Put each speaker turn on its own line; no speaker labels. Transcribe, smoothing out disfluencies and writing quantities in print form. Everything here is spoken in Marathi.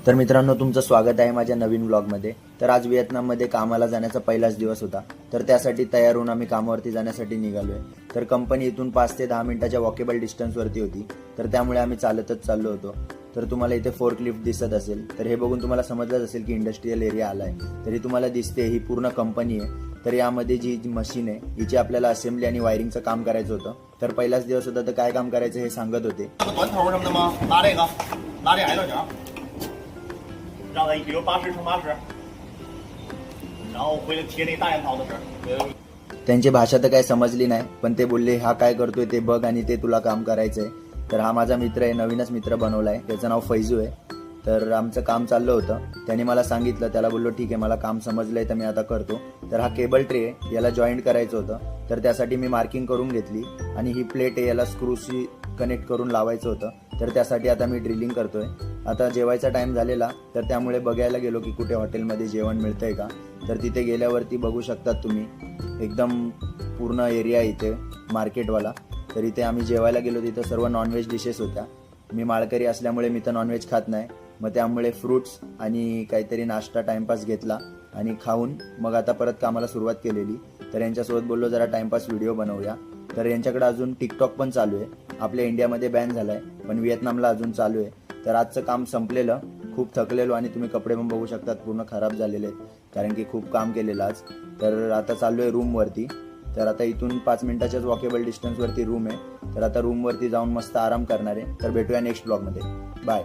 तर मित्रांनो, तुमचं स्वागत आहे माझ्या नवीन व्लॉगमध्ये। तर आज व्हिएतनाममध्ये कामाला जाण्याचा पहिलाच दिवस होता। तर त्यासाठी तयार होऊन आम्ही कामावरती जाण्यासाठी निघालोय। तर कंपनी इथून 5 ते 10 मिनिटाच्या वॉकेबल डिस्टन्सवरती होती। तर त्यामुळे आम्ही चालतच चाललो होतो। तर तुम्हाला इथे फोर्क लिफ्ट दिसत असेल, तर हे बघून तुम्हाला समजलंच असेल की इंडस्ट्रियल एरिया आलाय। तरी तुम्हाला दिसते ही पूर्ण कंपनी आहे। तर यामध्ये जी मशीन आहे हिची आपल्याला असेंबली आणि वायरिंगचं काम करायचं होतं। तर पहिलाच दिवस होता, तर काय काम करायचं हे सांगत होते।
短头什么的吗？拿这个，拿这矮豆角，让它比如80×80，然后回来贴那大烟草的事。
त्यांची भाषा तर काय समजली नाही, पण ते बोलले हा काय करतोय ते बघ आणि ते तुला काम करायचंय। तर हा माझा मित्र आहे, नवीनच मित्र बनवलाय, त्याचं नाव फैजू आहे। तर आमचं काम चाललं होतं, त्याने मला सांगितलं, त्याला बोललो ठीक आहे मला काम समजलंय तर मी आता करतो। तर हा केबल ट्रे आहे, याला जॉईंट करायचं होतं। तर त्यासाठी मी मार्किंग करून घेतली आणि ही प्लेट आहे याला स्क्रूशी कनेक्ट करून लावायचं होतं। तर त्यासाठी आता मी ड्रिलिंग करतोय। आता जेवायचा टाइम झालेला, तर त्यामुळे बघायला गेलो की कुठे हॉटेलमध्ये जेवण मिळतंय का। तर तिथे गेल्यावरती बघू शकतात तुम्ही, एकदम पूर्ण एरिया इथे मार्केटवाला। तर इथे आम्ही जेवायला गेलो, तिथं सर्व नॉनव्हेज डिशेस होत्या। मी माळकरी असल्यामुळे मी तर नॉनव्हेज खात नाही, मग त्यामुळे फ्रूट्स आणि काहीतरी नाश्ता टाइमपास घेतला आणि खाऊन मग आता परत कामाला सुरुवात केलेली। तर यांच्यासोबत बोललो जरा टाइमपास व्हिडिओ बनवूया। तर यांच्याकडे अजून टिकटॉक पण चालू आहे, आपल्या इंडियामध्ये बॅन झालाय पण व्हिएतनामला अजून चालू आहे। तर आजचं काम संपलेलं, खूप थकलेलो आणि तुम्ही कपडे पण बघू शकतात पूर्ण खराब झालेले आहेत, कारण की खूप काम केलेलं आज। तर आता चाललोय रूमवरती। तर आता इथून 5 मिनिटाच्याच वॉकेबल डिस्टन्सवरती रूम आहे। तर आता रूमवरती जाऊन मस्त आराम करणार आहे। तर भेटूया नेक्स्ट ब्लॉगमध्ये, बाय।